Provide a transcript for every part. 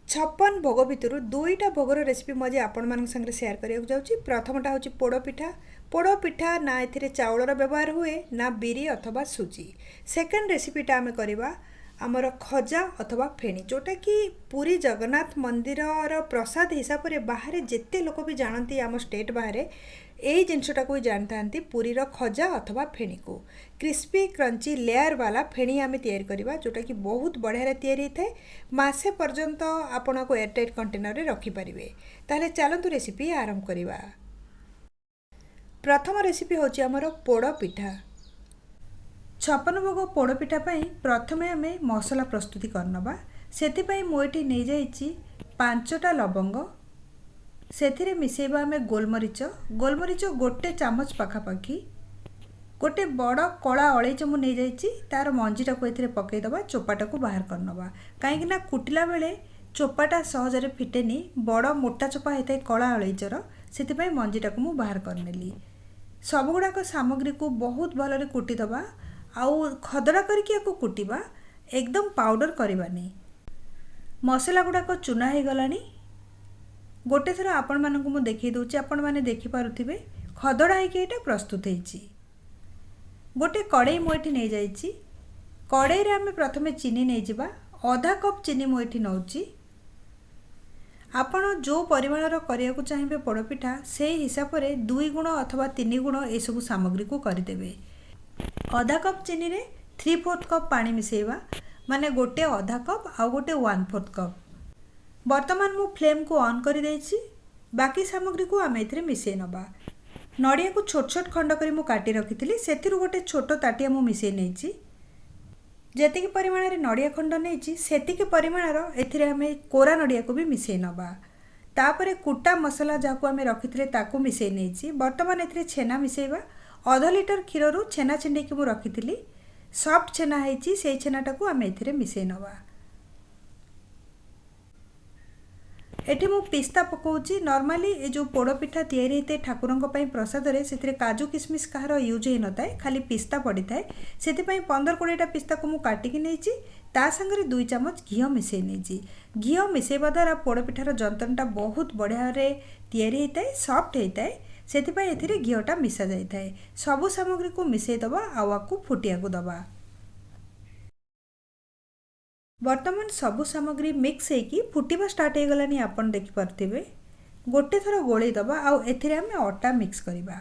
छप्पन भोग भितर दुईटा भोगर रेसिपी मजे आपण संगे शेयर करने जाऊँगी। प्रथमटा हूँ पोड़ पिठा। पोड़ पिठा ना ए चाउलर व्यवहार हुए ना बिरी अथवा सुजी। सेकेंड रेसिपीटा आम करवा आमर खजा अथवा फेणी, जोटा कि पुरी जगन्नाथ मंदिर प्रसाद हिसाब से बाहर जिते लोक भी जानती आम स्टेट बाहर यही जिनसटा को जानता पुरीर खजा अथवा फेणी को क्रिस्पी क्रंची लेयर वाला फेणी आम तैयारी करवा, जोटा कि बहुत बढ़िया तैयारी होता है। मासे पर्यंत आपण को एयरटाइट कंटेनर रखिपारे। ताहले चलतु रेसिपी आरंभ करवा। प्रथम रेसिपी हूँ आमर पोड़ पिठा। छप्पन भोग पोड़ पिठा प्रथमे आम मसला प्रस्तुति करनबा। सेतिपई मुझे नहीं जाइए 5टा लवंग, से मिसेबा आम गोलमरीच। गोलमरीच गोटे चामच पाखापाखि। गोटे बड़ कला अलैच मु नहीं जाइए, तार मंजीटा को ए पकईदबा, चोपाटा को बाहर करनबा। कहीं कुटिला बेले चोपाटा सहजरे फिटेनी, बड़ मोटा चोपा होता है कला अलैचर, से मंजीटा को मु बाहर करनेली। सबगुड़ाक सामग्री को बहुत भलरे कुटिदबा, आउ खदड़ा करके कुटिबा, एकदम पाउडर करवानी। मसला गुड़ाक चुना हो गलानी। गोटे थर आपण मानक मु देखी दूची, आपण माने देखि पारुथिबे खदड़ा होइके एटा प्रस्तुत होइची। गोटे कड़ई मुठी नहीं जाइए। कड़ई रे आमे प्रथमे चीनी नहीं जिबा। आधा कप चीनी मुठी नौची। आपण जो परिमाणर करिया को चाहिए पोड़पिठा से हिसाब से 2 गुण अथवा 3 गुण ए सब सामग्री को करदेवे। आधा कप चीनी रे 3/4 कप पानी मिसेबा, माने गोटे आधा कप आ गोटे 1/4 कप। वर्तमान मु फ्लेम को ऑन कर देछि। बाकी सामग्री को आम ए मिसई नबा। नड़िया को छोट छोट खंड करी मु काटी रखी, से गोटे छोट ताटिया मु मिसई नहीं। जेतिकी परिमाण में नड़िया खंड नहीं सेतिकी परिमाणर एथिरे आम कोरा नड़िया को भी मिसई नबा। तापरे कुटा मसला जहाँ आम रखी ताकू मिसई नहीं। वर्तमान ए छेना मिसेबा। आधा लिटर क्षीर रु छेना छिंडी मु रखी, सॉफ्ट छेना है, से छेनाटा को आम ए मिसई नबा। एठी मु पिस्ता पकाउची। नॉर्मली ए जो पोड़ पिठा तैयारी होते ठाकुरंक पई प्रसाद रे से काजू किशमिश कहार यूज हो नए, खाली पिस्ता पड़ी थाए। से 15-20टा पिस्ता को मु काटिकी नहीं, ता संगे 2 चामच घी मिसई नहीं। घी मिसेबा द्वारा पोड़ पिठार जंतनटा बहुत बढ़िया तैयारी होता है, सॉफ्ट होता है। से घीटा मिसा जाए। सबु सामग्री को मिसई दबा, आवा को फुटिया को दबा। वर्तमान सबु सामग्री मिक्स होगी फुटिबा स्टार्ट हो गलानी। आपन देखि पारथिबे गोटे थर गोळई दबा। आउ एथिरे हमें आटा मिक्स करिबा।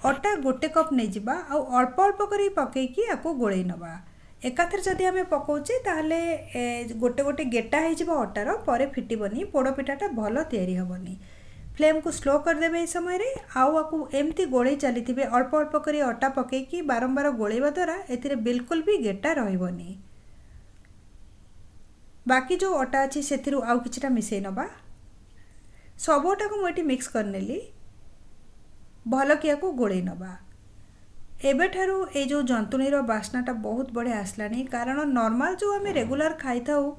आटा गोटे कप नहीं जिबा, आउ अल्प अल्प करी पकेकी आको गोळई नबा। एकाथर जदि हमें पकाउचे ताहले गोटे गोटे गेटा हो जिबा आटार, परे फिटिबनी, पोड़ पिठाटा भल तैयारी हबनी। फ्लेम को स्लो कर देबे। इस समय रे आउ आको एमती गोळई चलीथिबे। अल्प अल्प करी आटा पकेकी बारंबार गोळईबा द्वारा एथिरे बिल्कुल भी गेटा रहइबनी। बाकी जो आटा अच्छी से आउ किछटा मिसई नबा। सब आटा को मुझे मिक्स करनेली, भल किया को गोळई नबा। एबे ठारू ए जो जंतुणीर बास्नाटा बहुत बढ़िया आसलानी, कारण नॉर्मल जो आम रेगुलर खाई थाउ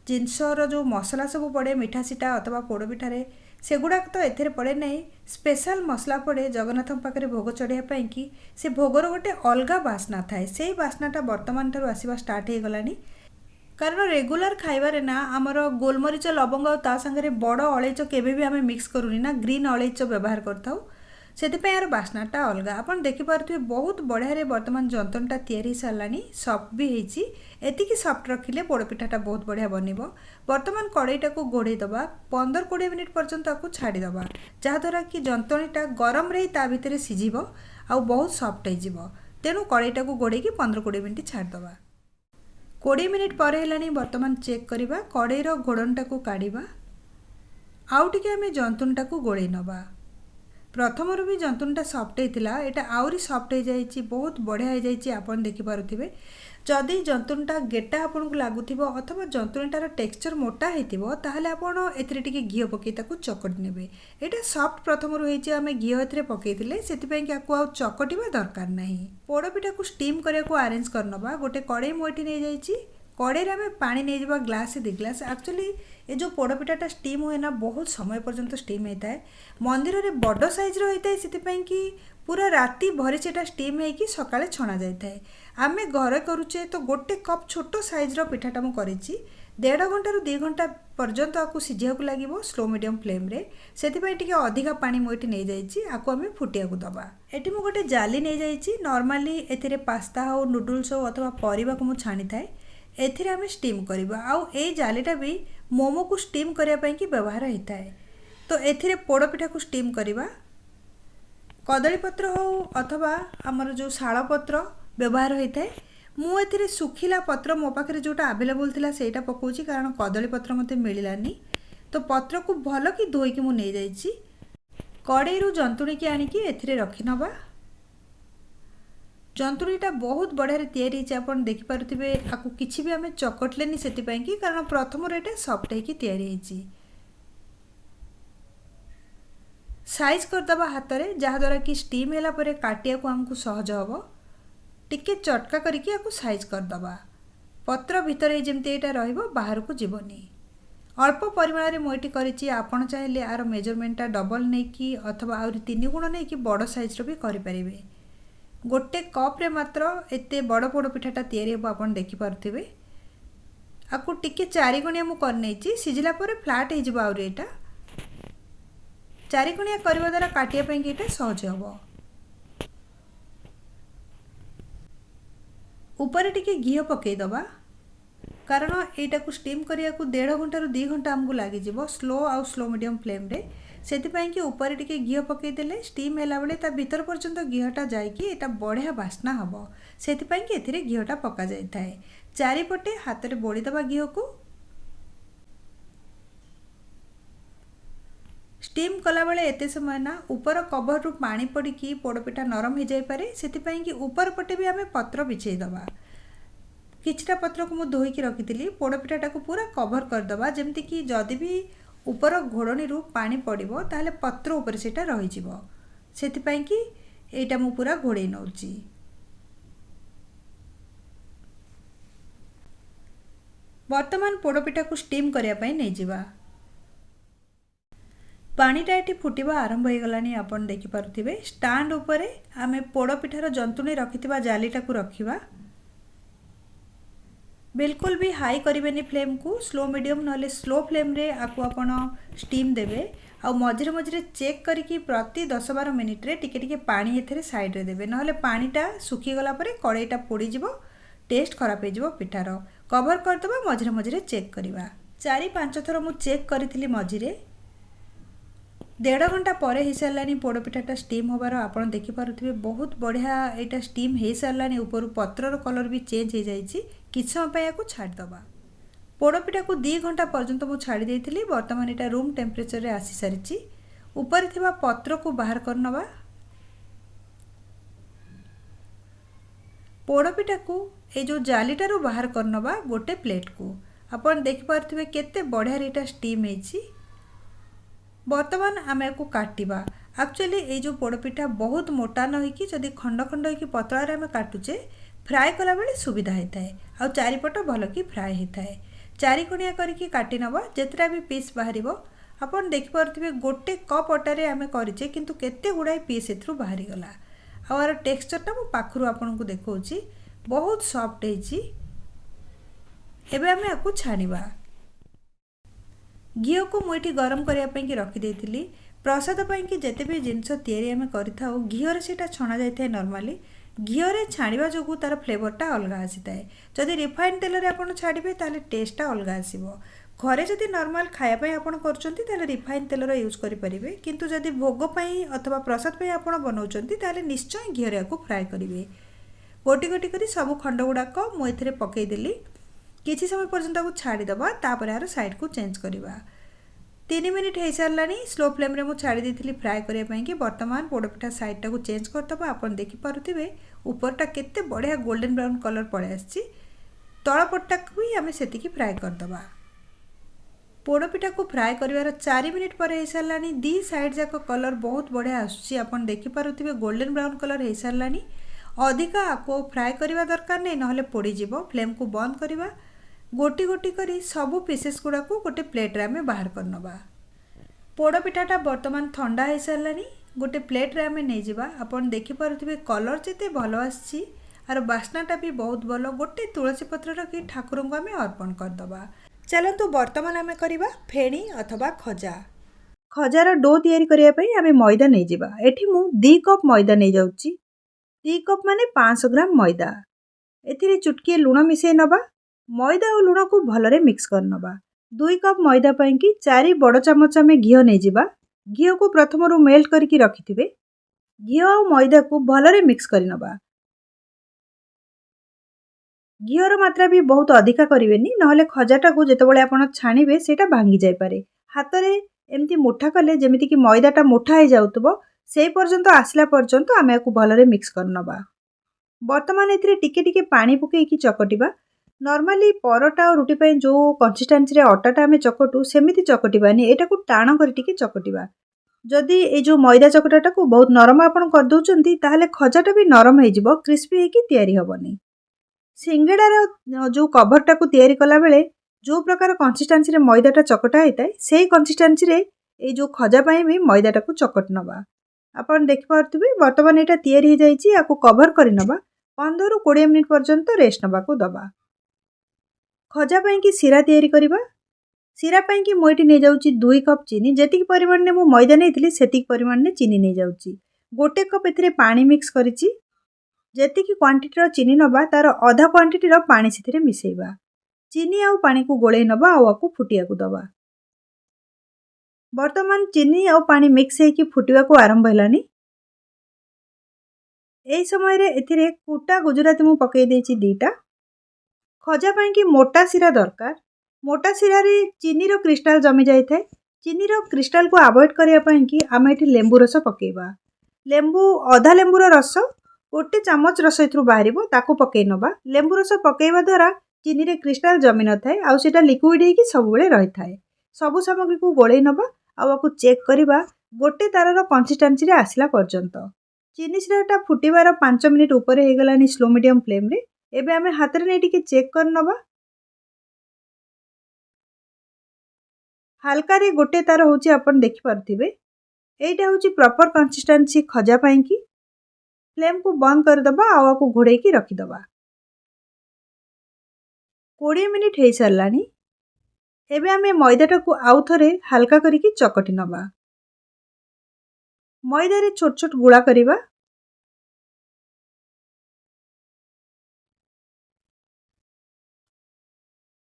जिनसर जो मसला सब पड़े मिठा सीटा अथवा पोड़ पिठारे, सेगुड़ाक तो एथिरे पड़े नहीं। स्पेशल मसला पड़े जगन्नाथ पाखे भोग चढ़ाई कि से भोगर गोटे अलग बास्ना थाए। से बास्नाटा वर्तमान ठारू आसवा स्टार्ट हो गलानी। कारण रेगुलर खाइबारे ना आमर गोलमरीच लवंग ता संगे बड़ अलैच केबे भी आम मिक्स करूनी ना, ग्रीन अलैच व्यवहार करथाउ। सेतिपई यार बास्नाटा अलग। आपन देखि पारथुबे बहुत बढ़िया वर्तमान जंतनटा तैयारी सारलानी, सॉफ्ट भी होईची। एतिकी सॉफ्ट रखिले पोड़ पिठाटा बहुत बढ़िया बनिबो। वर्तमान कड़ईटा को घोड़ई दबा। 15-20 मिनिट पर्यंत आपको छाड़ी दबा, जहाँद्वारा कि जंतणीटा गरम रही ता भितर सिझिबो आउ बहुत सॉफ्ट होईजिबो। तेणु कड़ईटा को घोड़ई 15-20 मिनिट छाड़ दबा। 20 मिनिट पर है वर्तमान चेक करवा। कड़ईर घोड़नटा को काढ़ा। आउ टिके आम जंतुनटा को गोड़े नबा। प्रथम भी जंतुनटा सॉफ्ट होता, यहाँ आउरी सॉफ्ट हो जाए, बहुत बढ़िया हो जाए। आपन देखि पारुथिबे जदि जंतुनटा गेटा आपन को लागुथिबो अथवा जंतुनटार टेक्सचर मोटा होइतिबो, ताहले आपन एथिरे टिके घी पकई ताकू चकटी नेबे। एटा सॉफ्ट प्रथम होइछि, आमे घी एथिरे पकईतिले, सेतिपई कि आकू आ चकटिबा दरकार नाही। पोड़ पिठा को स्टीम करिया को अरेंज करनबा। गोटे कड़ई मुठी नहीं जाइछि। कड़ई आम पानी नहीं जावा, ग्लास 2 ग्लास। एक्चुअली ये जो पोड़ पिठाटा स्टीम हुए ना बहुत समय पर्यंत स्टीम होता है। मंदिर में बड़ साइज होता है, से पूरा राति भरी से स्टीम होगी सकाଳେ छणा जाए। आम घरे करुचे तो गोटे कप छोट साइज्र पिठाटा मुझे देढ़ घंटा 2 घंटा पर्यंत आपको सिझा लगे स्लो मीडियम फ्लेम रे से अधिका पानी मुझे नहीं जाइए आपको आम फुटिया दबा। ये मुझे गोटे जाली नहीं जाइए नॉर्मली ए पास्ता हो नूडल्स हो अथवा परिवा को मुझे छाणी थाए एथिरे आम स्टीम करवा आउ ए जालीटा भी मोमो को स्टीम करने की व्यवहार होता है। तो एथिरे पोड़ पिठा को स्टीम करवा कदली पत्र हो अथवा आमर जो शाल पत्र व्यवहार होता है। मुझे सुखिला पत्र मो पाखे जोटा आवेलेबल थिला सेटा पकाउछि कारण कदली पत्र मते मिललानी। तो पत्र को भल कि धोईकी मु नहीं जाइछि कड़े रु जंतुणी की आनिकी एथिरे रखी नबा। जंतुणीटा बहुत बढ़िया तैयारी होइछि आपण देखि पारुथिबे आकु किछि भी आमे चकटलेनी सेति पई कि कारण प्रथम रेटा सॉफ्ट हेकी तैयारी होइछि। साइज करदबा हाथ में जहाद्वारा कि स्टीम है पर काटिया को आमको सहज हम टिके चटका करके आपको साइज करदबा पत्र भितर जमती यहाँ बाहर को जीवनी। अल्प परिमाण में मुझे करी आपण चाहिए यार मेजरमेंटा डबल नहीं कि अथवा आहरी 3 गुण नहीं कि बड़ साइज भी करें। गोटे कप रे मात्र एते बड़ पोड़ पिठाटा तैयारी हम आप देखिपे आपको टिके 4 गुणिया मुझे सिझला फ्लाट हो आहरी यहाँ 4 गुणिया करने द्वारा काटिया ये सहज हम। ऊपर टिके घी पकईदबा कारण यहाँ को स्टीम करिया को 1.5 घंटा 2 घंटा आमको लगे स्लो मीडियम फ्लेम रे से कि ऊपर टिके घी पकईदेले स्टीम है बेले ता भीतर पर्यंत घीटा जाकि बढ़िया बास्ना हम से घीटा पका जाए। चारिपटे हाथ में बोड़ीदबा घी को स्टीम कला बेले एते समय ना ऊपर कवर रु पानी पड़ी पोड़पिठा नरम हो जाए पारे से कि ऊपर पटे भी आम पत्र बिछे दबा। किछटा पत्र को मुझे धोईकी रखी पोड़पिठाटा को पूरा कवर करदबा जमती कि जदि भी ऊपर घोड़नी रु पानी पड़ो ताहले पत्र ऊपर सेटा रही से कि एटा मु पूरा घोड़े नौची। वर्तमान पोड़पिठा को स्टीम करने नहीं जिबा। पानीटा ये फुटवा आरंभ हो गलानी आपन देखि पारुथिबे। स्टांड उपरे आमे पोड़ पिठार जंतुणी रखिथिबा जालीटा को रखिबा। बिल्कुल भी हाई करिवेनी फ्लेम को स्लो मीडियम नले स्लो फ्लेम रे आपको आपण स्टीम देबे आ मझिरे मझिरे चेक करिकी प्रति 10-12 मिनिट रे टिके टिके पानी एथरे साइड रे देबे नहले पानीटा सुखी गला परे कड़ाईटा पोड़ी जिवो टेस्ट खराब हो जिवो पिठार। कवर करदबा मझिरे मझिरे चेक करिबा। 4-5 थर मु चेक करिथिली मझिरे 1.5 घंटा पर हो सारानी पोड़पिठाटा स्टीम होबार आपड़ देखिपे बहुत बढ़िया यहाँ स्टीम हो सारानी ऊपर पत्रर कलर भी चेंज हो जाइए कि समय या छाड़दबा। पोड़पिठा को 2 घंटा पर्यंत मुझे छाड़ी देती बर्तमान यहाँ रूम टेम्परेचर रे आसी सारी ऊपर थिबा पत्र को बाहर करनबा। पोड़पिठा को ये जो जालीटारू बाहर करनबा गोटे प्लेट को आपड़ देखिपे केते बढ़िया यहाँ स्टीम होइछि। बर्तमान आम को काटिबा। एक्चुअली ये जो पोड़पिठा बहुत मोटा न होइकी जदि खंड खंड होइकी पतला रे आम काटुचे फ्राए कला बेले सुविधा होता है आ चारिपट भल कि फ्राए होता है। 4 कोणिया करके काटी नबा जेतरा भी पीस बाहर आपन देखिपे गोटे कप अटारे आम करिचे किंतु केते गुड़ाए पीस एथरू बाहरी गला। आर टेक्सचरटा मु पाखरु आपन को देखौछि बहुत सॉफ्ट होइछि। एबे आम याकू छानिबा। घी को मुझे गरम करने रखिदे प्रसाद कि जिते भी जिनस या करें घीरे से छणा जाए नॉर्मली घीरे छाणवा जो तार फ्लेवरटा अलग आसी थाए। जदि रिफाइन तेल रे आपन छाड़िबे ताले टेस्टटा अलग आसीबो। घरे जदि नॉर्मल खायापी आपन करचंती ताले रिफाइन तेल यूज करेंगे किंतु जदि भोग पई अथवा प्रसाद पई आपन बनाउचंती ताले निश्चय घीरे को फ्राए करेंगे। गोटी गोटी करी सब खंड गुड़ाक मुझे पकईदेली किसी समय पर्यंत छाड़ीदबा तापर यार साइड को चेंज करवा। 3 मिनिट हो सारानी स्लो फ्लेम रे छाड़ी देती फ्राए करने कि बर्तमान पोड़पिठा साइडटा को चेंज करदबा। आपन देखिपे ऊपरटा केते बढ़िया गोल्डन ब्राउन कलर पड़े आसी तलपटा भी आम से फ्राए करदबा। पोड़पिठा को फ्राए कर 4 मिनिट पर हो सारानी 2 साइड जाक कलर बहुत बढ़िया आसूसी आपन देखिपे गोल्डन ब्राउन कलर हो सारानी। अधिका आपको फ्राए करवा दरकार नहीं नहले पोड़ीजिव। फ्लेम को बंद करवा। गोटी गोटी करी सबू पीसेस गुड़ा को गोटे प्लेट रे आमे बाहर करनबा। पोड़पिठाटा बर्तमान ठंडा हो सारानी गोटे प्लेट रे आमे नहीं जिबा। आपन देखि पारुथिबे कलर जेते भलो आछि आर बास्नाटा भी बहुत भलो। गोटे तुलसी पत्र रखी ठाकुर को आमे अर्पण करदबा। चलतु बर्तमान आम करवा फेणी अथवा खजा। खजार डो तैयारी करने आम मैदा नहीं जावा। एठी मु 2 कप मैदा नहीं जाऊँगी। 2 कप माने 500 ग्राम मैदा। एथिरे चुटकी लुण मिसई नबा। मैदा और लुण को भलरे मिक्स कर नबा। 2 कप मैदा पाई कि 4 बड़ चामच आम घी नहीं जावा। घी को प्रथम मेल्ट करके रखिथिबे। घी और मैदा को भलरे मिक्स कर नबा। घीर मात्रा भी बहुत अधिका करेनि ना खजाटा को जितेबाला आप छाणिबे सेटा भांगी जाय पारे। हाथ में एमती मुठा कले जमीती कि मैदाटा मुठा हो जाउतबो से पर्यंत आसला पर्यंत आम या भलरे मिक्स कर नबा। बर्तमान एथिरे टिके टिके पानी पकेइकी चकटिबा। नॉर्मली परोटा और रुटी पई जो कंसिस्टेंसी रे अटाटा आम चकटू सेमिति चकटिबानी, एटा को टाण कर टिके चकटिबा। जदि ए जो मैदा चकटाटा को बहुत नरम आपण कर दउचंती ताहाले खजाटा भी नरम हो जिवो, क्रिस्पी हेकी तयारी हबनी। सिंगेडार जो कभरटा को तैयारी कला बेले जो प्रकार कंसिस्टेंसी रे मैदाटा चकटा होता है से कंसिस्टेंसी रे ए जो खजा पाई भी मैदाटा को चकट नबा। आपण देख पारथुबे वर्तमान एटा तैयारी हो जाईची। याको कवर करि नबा। 15 ରୁ 20 मिनिट पर्यंत रेस्ट नबा को दबा। खजा पाई कि सिरा तैयारी करिबा। सिरा पाई कि मु एठी नै जाउची 2 कप चीनी। जेतिक परिमाण ने मु मैदा नैथिली सेतिक परिमाण ने चीनी नै जाउची। 1 कप एथिरे पानी मिक्स करिची। जेतिकी क्वांटिटी चीनी नबा तार अधा क्वांटिटी पानी से मिसेबा। चीनी आउ पानी को गोले नबा आउ फुटिया को दबा। वर्तमान चीनी आउ पानी मिक्स होकर फुटिया को आरंभ हेलानी। एई समय रे एथिरे कुटा गुजराती मु पकई देछि 2टा। खजा पाई कि मोटा सिरा दरकार। मोटा सिरा रे चीनी रो क्रिस्टल जमी जाय थाए। चीनी रो क्रिस्टल को अवॉइड करिया पाई कि आम एठी लेंबू रस पकेबा। लेंबू अधा लेंबूर रस 1 चामच रस एथरू बाहरिबो ताको पकई नबा। लेंबू रस पकेइबा द्वारा चीनी रे क्रिस्टल जमी न थाए आउ सेटा लिक्विड हेकी सब बेले रही थाए। सबु सामग्री को गोळेई नबा आउ चेक करिबा गोटे तारर कंसिस्टेंसी रे आसला पर्यंत। चीनी सिराटा फुटिबार 5 मिनिट ऊपर हे गलानी स्लो मीडियम फ्लेम रे। एबे आमे हाथ रे नै टिके चेक कर नबा। हल्का रे गोटे तार होची आपण देखि पारथिबे। एटा होची प्रॉपर कंसिस्टेंसी खजा पाई कि। फ्लेम को बंद कर दबा आउ को घोड़े की रखी दबा। 20 मिनिट हे सरलानी। एबे आमे मैदाटा को आउ थरे हल्का करिकी चकटी नबा। मैदा रे छोट छोट गुळा करिबा।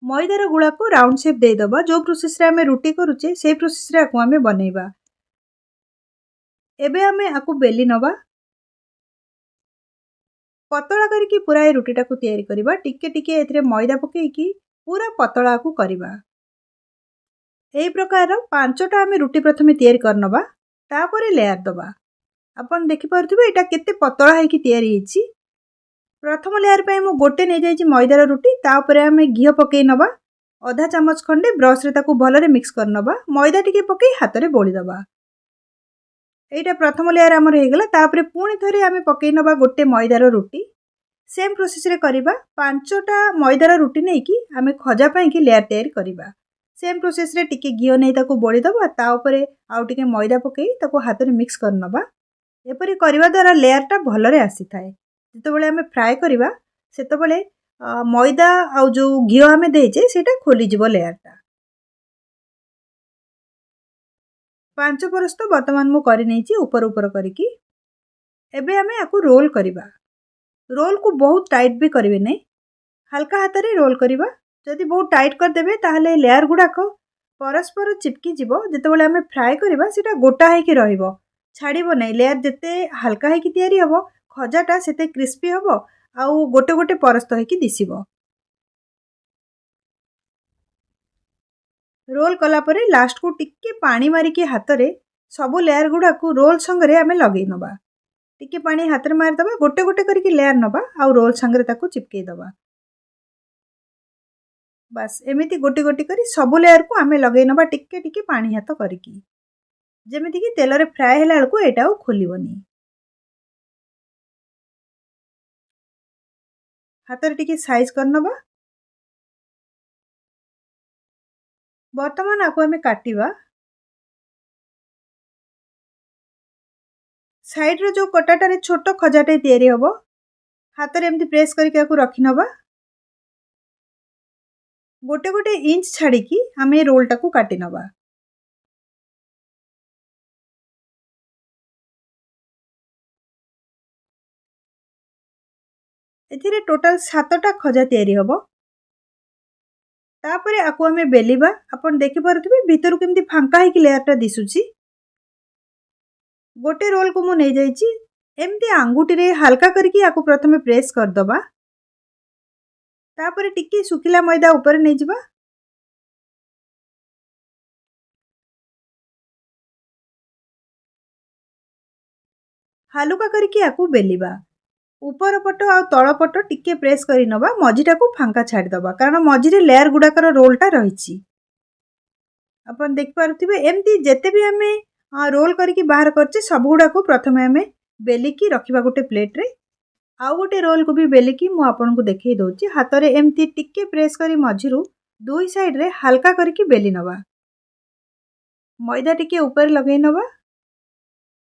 मैदार गुळा को राउंड शेप दे दबा। जो प्रोसेस रे आमे रोटी करूचे से प्रोसेस रे आको आमे बनेबा। एबे आमे आको बेली नबा। पतला करके पूरा ए रोटीटा को तैयारी करिबा। टिके टिके एथिरे मैदा पकेइकी पूरा पतला को करिबा। एई प्रकार 5टा आमे रोटी प्रथमे तैयारी करनबा। तापरे लेयर दबा। आपण देखि पारथुबे एटा केते पतला हेकी तैयारी हिची। प्रथम लेयर पे मु गोटे नै जाईची मैदार रोटी। तापरे आमे घी पकेई नबा। आधा चामच खंडे ब्रश रे ताको भलरे मिक्स करनबा। मैदा टिके पकेई हाथ रे बोली दबा। एटा प्रथम लेयर हमर हे गेला। तापरे पुणी थरे आमे पकेई नबा गोटे मैदार रोटी। सेम प्रोसेस रे करिबा। 5टा मैदार रोटी नै कि आमे खजा पाई कि लेयर तैयारी करिबा। सेम प्रोसेस रे टिके घी नै ताको बोली दबा। ता ऊपर आउ टिके मैदा पकेई ताको हाथ रे मिक्स करनबा। एपरि करिबा द्वारा लेयरटा भलरे आसी थाए। जेतेबेले आमे फ्राई करिबा सेतेबेले मैदा आउ जो घी आमे देइचे सेटा खोली जिवो लेयरटा। 5 परस तो वर्तमान मु करि नैची ऊपर ऊपर करिकी। एबे आमे आकु रोल करिबा। रोल को बहुत टाइट भी करिवे नै। हल्का हाथ रे रोल करिबा। जदि बहुत टाइट कर देबे ताहाले लेयर गुडाको परस्पर चिपकी जिवो। जेतेबेले आमे फ्राई करिबा सेटा गोटा हेकी रहिबो, छाड़िबो नै। लेयर जेते हल्का हेकी तयारी हबो खजाटा सेते क्रिस्पी हबो आउ गोटे गोटे परस्त हेकी दिसिबो। रोल कला परे लास्ट को टिके पानी मारिकी हाथ रे सबु लेयर गुडाको रोल संगरे आमे लगेई नबा। टिके पानी हाथ रे मार दबा। गोटे गोटे करके लेयर नबा आउ रोल संगरे ताको चिपकेई दबा। बस एमिति गोटी गोटी करी सबु लेयर को आमे लगेई नबा टिके टिके पानी हाथ करिकी। जेमिति कि तेल रे फ्राई होला बेलको एटा आउ खोलिबोनी। हाथ रे टिके साइज करनबा। वर्तमान आको आमे काटिबा। साइड रो जो कटाटा रे छोटो खजाटे तयारी हबो। हाथ रे एमति प्रेस करके आको रखि नबा। गोटे गोटे इंच छाड़ी आम रोलटा को काटी नवा। एथिरे टोटाल 7टा खजा तैयारी हबो। तापरे आकु आमे बेलिबा। आपण देखि पारुथिबे भितरु केमती फांका है कि लेयरटा दिसुची। गोटे रोल को मु नै जाईची। एमती आंगुठी रे हल्का करके आकु प्रथमे प्रेस कर दबा। तापरे टिके सुखिला मैदा ऊपर नै जिबा। हालुका करके आकु बेलिबा। ऊपर पट आ तळ पट टिके प्रेस करी नबा। मझीटा को फांका छाड़ी दबा कारण मझीरे लेयर गुडाकर रोलटा रहिची। अपन देख पारुथिबे एमती जेते भी आमे रोल करके बाहर करचे सब गुडा को प्रथमे आमे बेलिकी रखिबा गोटे प्लेट रे। आउ गोटे रोल को भी बेलिकी मु आपन को देखै दउची। हाथ रे एमती टिके प्रेस करी मझीरु दुई साइड रे हल्का करके बेली नबा। मैदा टिके ऊपर लगै नबा।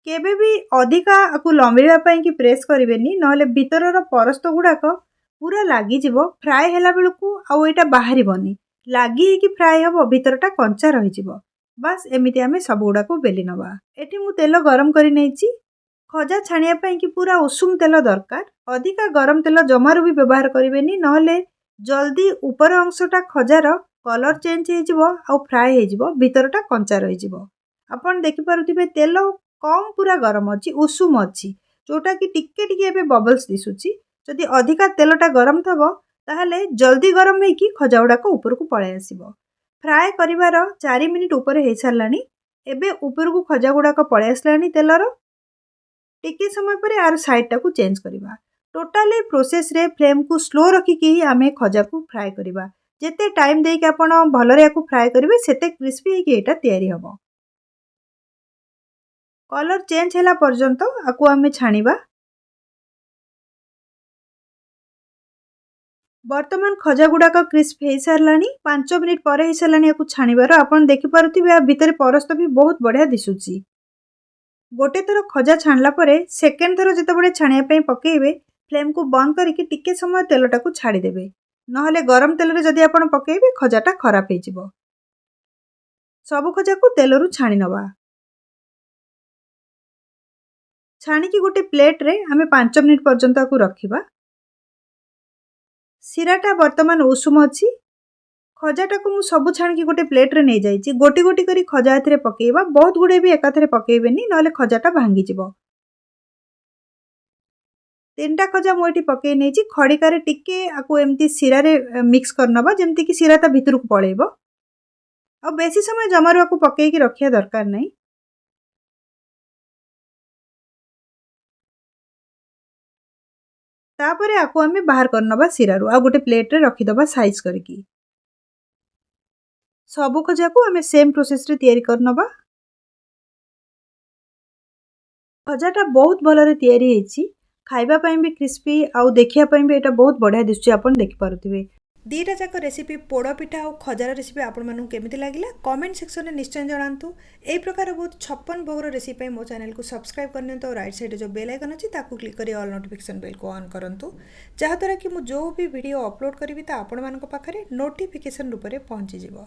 केबे भी अधिका आकु लंबेबा पई कि प्रेस करिवेनी नहले भीतरर परस्त गुडाक पूरा लागी जिवो। फ्राई हैला बेलकु आउ एटा बाहरिबनी लागी कि फ्राई हबो भीतरटा कंचा रहि जिवो। बस एमिति आमे सब गुडा को बेली नबा। एठी मु तेल गरम करि नैची। खजा छाणिया पई कि पूरा उषुम तेल दरकार। अधिका गरम तेल जमारु भी व्यवहार करिवेनी नहले जल्दी ऊपर अंशटा खजार कलर चेंज हे जिवो आउ फ्राई हे जिवो भीतरटा कंचा रहि जिवो। आपण देखि पारुथिबे तेल कम पूरा गरम अच्छी उषुम अच्छी जोटा कि टिके टिके एबे बबल्स दिसुची। जदि अधिका तेलटा गरम थबो ताहले जल्दी गरम हे कि खजा गुडाक ऊपर को पळे आसीबो। फ्राई करिवार 4 मिनिट ऊपर हे सारलानी। एबे ऊपर को खजा गुडाक पळे आसलानी तेलर। टिके समय पर आर साइडटा को चेंज करिबा। टोटाली प्रोसेस रे फ्लेम को स्लो रखी कि आमे खजा को फ्राई करिबा। जेते टाइम देई के आपण भलरे को फ्राई करिवे सेते क्रिस्पी हे कि एटा तयारी हबो। कलर चेंज हैला पर्यंत आकु आमे छाणीबा। वर्तमान खजा गुडाक क्रिस्प हे सारलानी। 5 मिनिट पर हे सारलानी आकु छाणीबार। आपण देखि पारुथिबे आ भितर परस्त भी बहुत बढ़िया दिसुची। गोटे थर खजा छाणला परे सेकेंड थर जेतेबेले छाणिया पई पकेइबे फ्लेम को बंद करके टिके समय तेलटा को छाड़ी देबे। नहले गरम तेल रे जदि आपण पकेइबे खजाटा खराब हे जिवो। सब खजा को तेलरु छाणी नबा। छाणी की गोटे प्लेट रे आमे 5 मिनिट पर्यंत आकु रखिबा। सिराटा वर्तमान उषुम अछि। खजाटा को मु सब छाणी की गोटे प्लेट रे नै जाईची। गोटी गोटी करी खजा एथरे पकेइबा। बहुत गुडे भी एकाथरे पकेइबेनी नहले खजाटा भांगी जिवो। 3टा खजा मु एठी पकेइ नैची। खड़िका रे टिके आकु एमती सिरा रे मिक्स करनबा जेमती कि सिराटा भितर को पळेइबो। आ बेसी समय जमारु आकु पकेइ कि रखिया दरकार नै। तापरे आकु आमे बाहर करनबा सिरारु आ गोटे प्लेट रे रखि दबा साइज करकी। सब खजा को आमे सेम प्रोसेस रे तयारी करनबा। खजाटा बहुत भलरे तयारी हेची। खाइबा पई भी क्रिस्पी आउ देखिया पई भी एटा बहुत बढ़िया दिसुची। आपण देखि पारुथिबे। दीटा जाक रेसिपी पोड़ा पिठा और खजार रेसिपी आपण मानू केमिति लागिला कमेंट सेक्शन में निश्चय जणांतु। एई प्रकार बहुत 56 भोगर रेसिपी मो चैनल को सब्सक्राइब करनियंतु और राइट साइड जो बेल आइकन अछि ताकू क्लिक करी ऑल नोटिफिकेशन बेल को ऑन करंतु जहा द्वारा कि मु जो भी वीडियो अपलोड करिवि ता आपण मानक पाखरे नोटिफिकेशन रूप रे पहुंची जिवो।